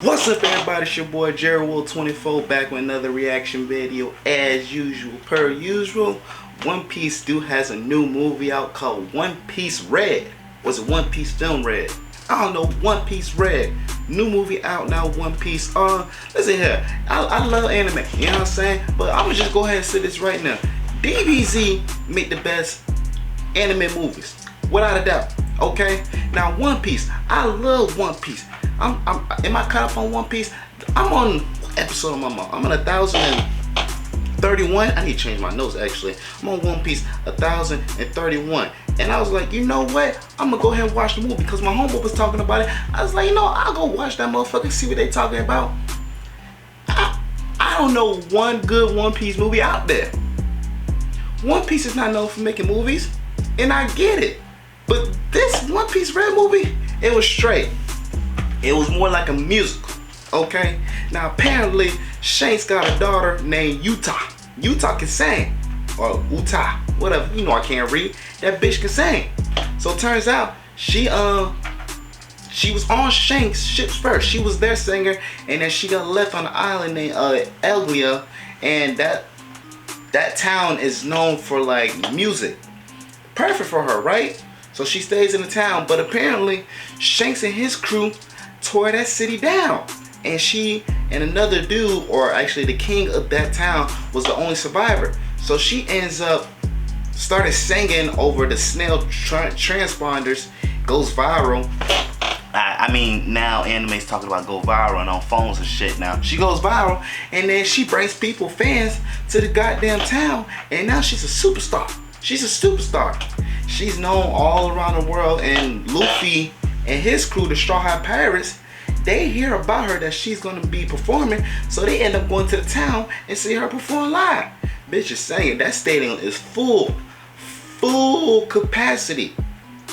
What's up, everybody? It's your boy jerrywill24 back with another reaction video as usual. Per usual, One Piece has a new movie out called One Piece Red. Was it One Piece Film Red? I don't know. One Piece Red. New movie out now, One Piece. Listen here. I love anime, you know what I'm saying? But I'm gonna just go ahead and say this right now. DBZ make the best anime movies, without a doubt. Okay? Now One Piece. I love One Piece. Am I caught up on One Piece? I'm on what episode am I on? I'm on 1031. I need to change my notes actually. I'm on One Piece 1031. And I was like, you know what? I'm gonna go ahead and watch the movie because my homeboy was talking about it. I was like, you know, I'll go watch that motherfucker, see what they talking about. I don't know one good One Piece movie out there. One Piece is not known for making movies, and I get it. But this One Piece Red movie, it was straight. It was more like a musical, okay? Now apparently, Shanks got a daughter named Utah. Utah can sing, or Utah, whatever. You know I can't read. That bitch can sing. So it turns out she was on Shanks' ships first. She was their singer, and then she got left on an island named Elglia, and that town is known for like music. Perfect for her, right? So she stays in the town, but apparently Shanks and his crew tore that city down, and she and another dude, or actually the king of that town, was the only survivor. So she ends up started singing over the snail transponders, goes viral. I mean, now anime's talking about go viral and on phones and shit. Now she goes viral, and then she brings people, fans, to the goddamn town, and now she's a superstar. She's a superstar. She's known all around the world, and Luffy and his crew, the Straw Hat Pirates, they hear about her that she's gonna be performing, so they end up going to the town and see her perform live. Bitch is saying that stadium is full capacity.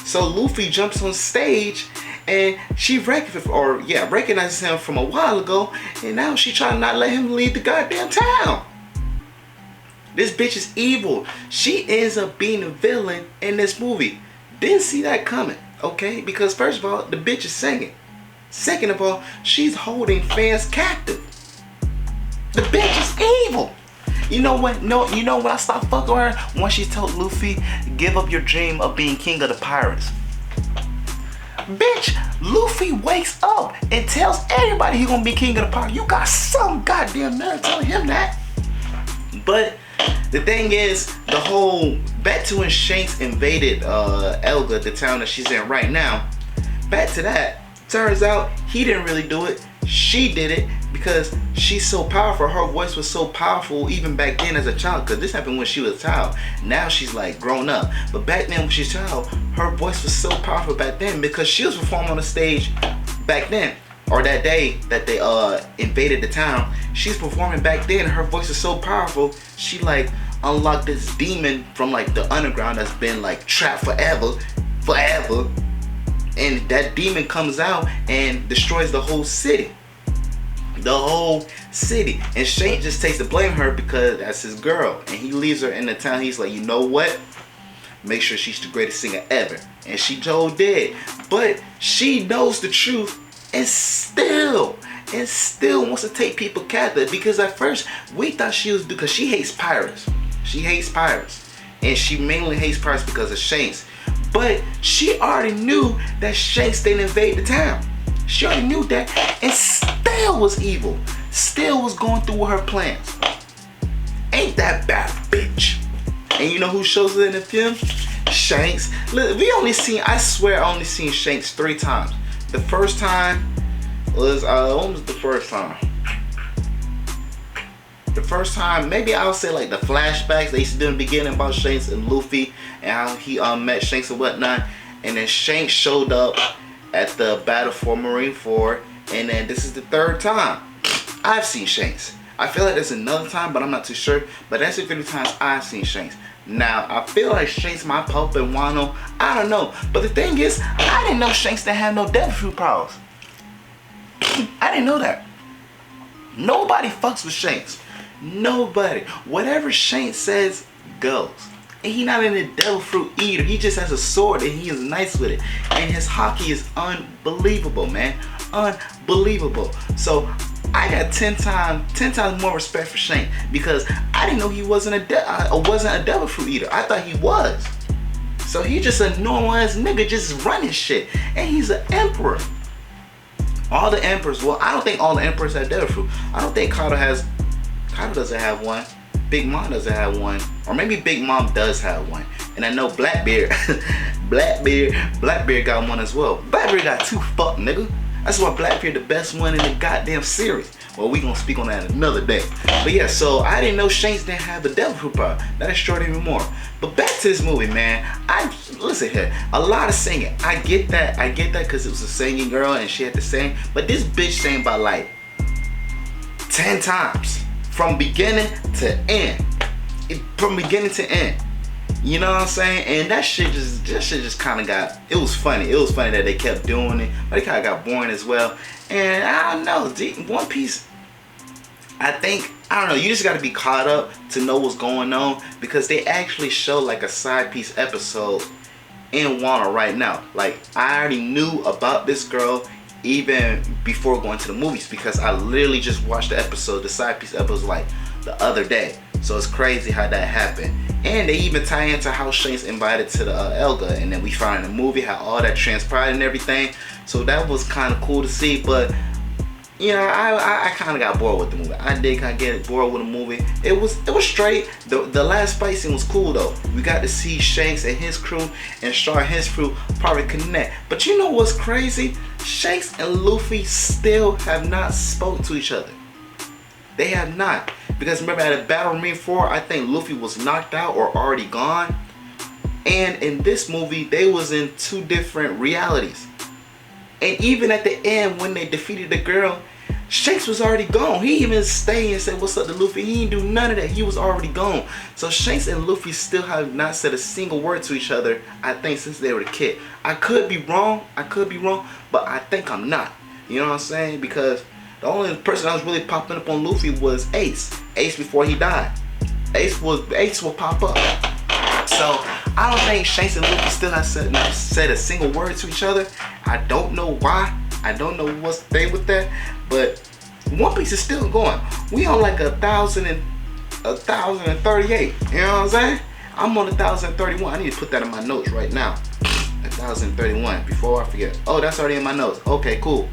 So Luffy jumps on stage, and she recognizes him from a while ago, and now she trying to not let him leave the goddamn town. This bitch is evil. She ends up being a villain in this movie. Didn't see that coming. Okay, because first of all, the bitch is singing. Second of all, she's holding fans captive. The bitch is evil. You know what? No, you know when I stopped fucking her? When she told Luffy, give up your dream of being king of the pirates. Bitch, Luffy wakes up and tells everybody he's gonna be king of the pirates. You got some goddamn nerve telling him that. But the thing is, the whole back to when Shanks invaded Elga, the town that she's in right now. Back to that, turns out he didn't really do it. She did it because she's so powerful. Her voice was so powerful even back then as a child. Because this happened when she was a child. Now she's like grown up. But back then when she was a child, her voice was so powerful back then because she was performing on the stage back then. Or that day that they invaded the town, she's performing back then. Her voice is so powerful, she like unlocked this demon from like the underground that's been like trapped forever. And that demon comes out and destroys the whole city. And Shane just takes the blame her because that's his girl. And he leaves her in the town. He's like, you know what? Make sure she's the greatest singer ever. And she told did. But she knows the truth. And still wants to take people captive, because at first we thought she was, because she hates pirates. She hates pirates, and she mainly hates pirates because of Shanks. But she already knew that Shanks didn't invade the town. She already knew that, and still was evil. Still was going through with her plans. Ain't that bad, bitch? And you know who shows it in the film? Shanks. Look, I swear I only seen Shanks 3 times. The first time was, when was the first time? The first time, maybe I'll say like the flashbacks they used to do in the beginning about Shanks and Luffy and how he met Shanks and whatnot. And then Shanks showed up at the battle for Marineford. And then this is the 3rd time I've seen Shanks. I feel like there's another time, but I'm not too sure. But that's the 50 times I've seen Shanks. Now, I feel like Shanks might pop in Wano. I don't know. But the thing is, I didn't know Shanks didn't have no devil fruit powers. I didn't know that. Nobody fucks with Shanks. Nobody. Whatever Shanks says goes. And he not in a devil fruit either. He just has a sword and he is nice with it. And his hockey is unbelievable, man. unbelievable. So I got 10 times more respect for Shane because I didn't know he wasn't a devil fruit eater. I thought he was. So he just a normal ass nigga just running shit, and he's an emperor. All the emperors, well, I don't think all the emperors have devil fruit. I don't think Kaido doesn't have one. Big Mom doesn't have one, or maybe Big Mom does have one. And I know Blackbeard, Blackbeard got one as well. Blackbeard got 2 fuck nigga. That's why Blackbeard the best one in the goddamn series. Well, we gonna speak on that another day. But yeah, so I didn't know Shanks didn't have the devil fruit power. That destroyed even more. But back to this movie, man. Listen here, a lot of singing. I get that because it was a singing girl and she had to sing. But this bitch sang by like 10 times from beginning to end. From beginning to end. You know what I'm saying? And that shit just kind of got, it was funny. It was funny that they kept doing it, but it kind of got boring as well. And I don't know, One Piece, I don't know, you just got to be caught up to know what's going on, because they actually show like a side piece episode in Wano right now. Like, I already knew about this girl even before going to the movies, because I literally just watched the episode, the side piece episode, like the other day. So it's crazy how that happened. And they even tie into how Shanks invited to the Elga, and then we found in the movie how all that transpired and everything. So that was kind of cool to see. But you know, I kind of got bored with the movie. I did kind of get bored with the movie. It was straight. The last fight scene was cool though. We got to see Shanks and his crew and Star and his crew probably connect. But you know what's crazy? Shanks and Luffy still have not spoke to each other. They have not. Because remember at Battle Marine 4, I think Luffy was knocked out or already gone. And in this movie, they was in 2 different realities. And even at the end when they defeated the girl, Shanks was already gone. He even stayed and said what's up to Luffy. He didn't do none of that. He was already gone. So Shanks and Luffy still have not said a single word to each other, I think, since they were a kid. I could be wrong, but I think I'm not. You know what I'm saying? Because the only person that was really popping up on Luffy was Ace. Ace before he died. Ace will pop up. So I don't think Shanks and Luffy still have said a single word to each other. I don't know why. I don't know what's the thing with that. But One Piece is still going. We on like 1,038. You know what I'm saying? I'm on 1,031. I need to put that in my notes right now. 1,031 before I forget. Oh, that's already in my notes. Okay, cool.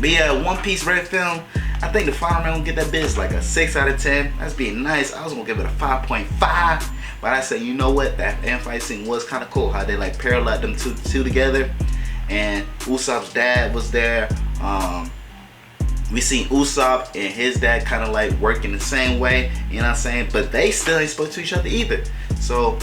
But yeah, One Piece Red Film, I think the final round will get that bitch like a 6 out of 10. That's being nice. I was gonna give it a 5.5, but I said, you know what? That end fight scene was kind of cool. How they like paralleled them two together, and Usopp's dad was there. We seen Usopp and his dad kind of like working the same way. You know what I'm saying? But they still ain't spoke to each other either. So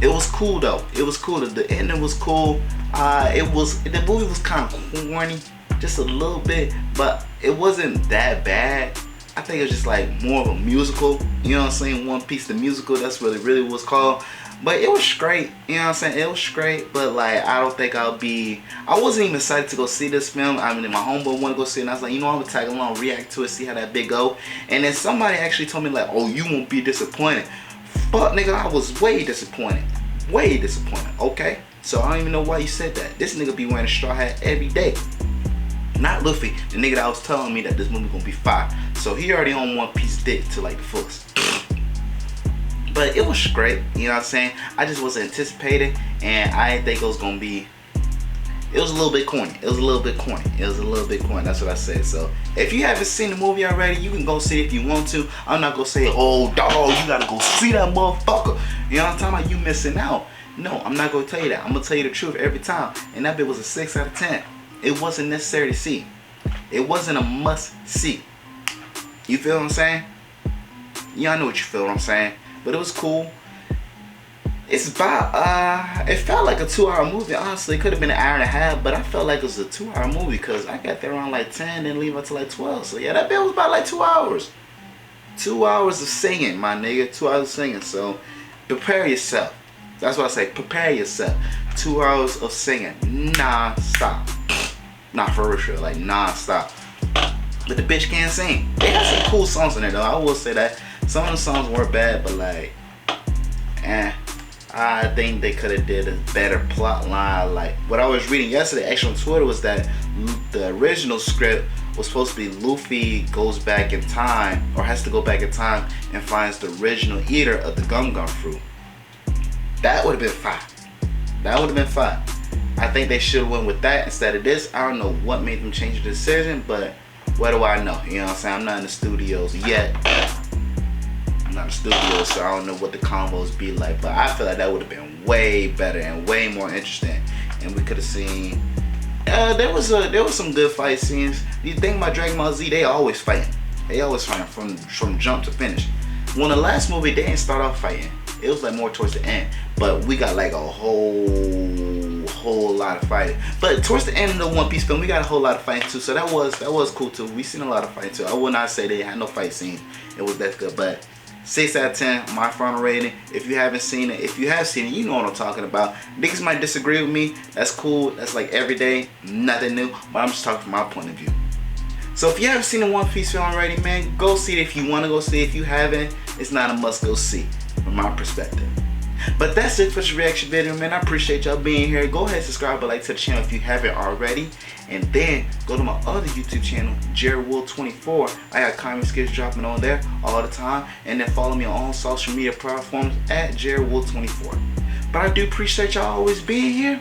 it was cool though. It was cool. The ending was cool. The movie was kind of corny. Just a little bit, but it wasn't that bad. I think it was just like more of a musical. You know what I'm saying? One Piece the musical, that's what it really was called. But it was straight. You know what I'm saying? It was straight, but like I don't think I wasn't even excited to go see this film. I mean, my homeboy wanted to go see it, and I was like, you know, I'm gonna tag along, react to it, see how that big go. And then somebody actually told me like, oh, you won't be disappointed. Fuck nigga, I was way disappointed. Way disappointed, okay? So I don't even know why you said that. This nigga be wearing a straw hat every day. Not Luffy, the nigga that was telling me that this movie gonna be fire. So he already on One Piece dick to like the fullest. But it was great, you know what I'm saying? I just wasn't anticipating, and I didn't think it was gonna be. It was a little bit corny. That's what I said. So if you haven't seen the movie already, you can go see it if you want to. I'm not gonna say, oh dog, you gotta go see that motherfucker. You know what I'm talking about? You missing out. No, I'm not gonna tell you that. I'm gonna tell you the truth every time. And that bit was a 6 out of 10. It wasn't necessary to see. It wasn't a must see. You feel what I'm saying? Y'all know what you feel what I'm saying. But it was cool. It's about, it felt like a 2-hour movie. Honestly, it could have been an hour and a half, but I felt like it was a 2-hour movie because I got there around like 10 and leave until like 12. So yeah, that bit was about like 2 hours. 2 hours of singing, my nigga. 2 hours of singing. So prepare yourself. That's what I say. Prepare yourself. 2 hours of singing non-stop. Not for real, like non-stop. But the bitch can't sing. They got some cool songs in there though. I will say that. Some of the songs weren't bad, but like, I think they could have did a better plot line. Like what I was reading yesterday, actually on Twitter, was that the original script was supposed to be Luffy goes back in time, or has to go back in time and finds the original eater of the Gum Gum fruit. That would have been fine. That would have been fine. I think they should have went with that instead of this. I don't know what made them change the decision, but what do I know? You know what I'm saying? I'm not in the studios yet. I'm not in the studios, so I don't know what the combos be like. But I feel like that would have been way better and way more interesting. And we could have seen. There was some good fight scenes. You think about Dragon Ball Z? They always fighting. They always fighting from jump to finish. When the last movie, they didn't start off fighting. It was like more towards the end. But we got like a whole lot of fighting. But towards the end of the One Piece film, we got a whole lot of fighting too. So that was cool too. We seen a lot of fighting too. I would not say they had no fight scene. It was that good. But 6 out of 10, my final rating. If you haven't seen it, if you have seen it, you know what I'm talking about. Niggas might disagree with me. That's cool. That's like every day, nothing new. But I'm just talking from my point of view. So if you haven't seen the One Piece film already, man, go see it if you want to go see it. If you haven't, it's not a must go see from my perspective. But that's it for this reaction video, man. I appreciate y'all being here. Go ahead and subscribe, but like to the channel if you haven't already. And then go to my other YouTube channel, jerrywill24. I got comic skits dropping on there all the time. And then follow me on all social media platforms at jerrywill24. But I do appreciate y'all always being here.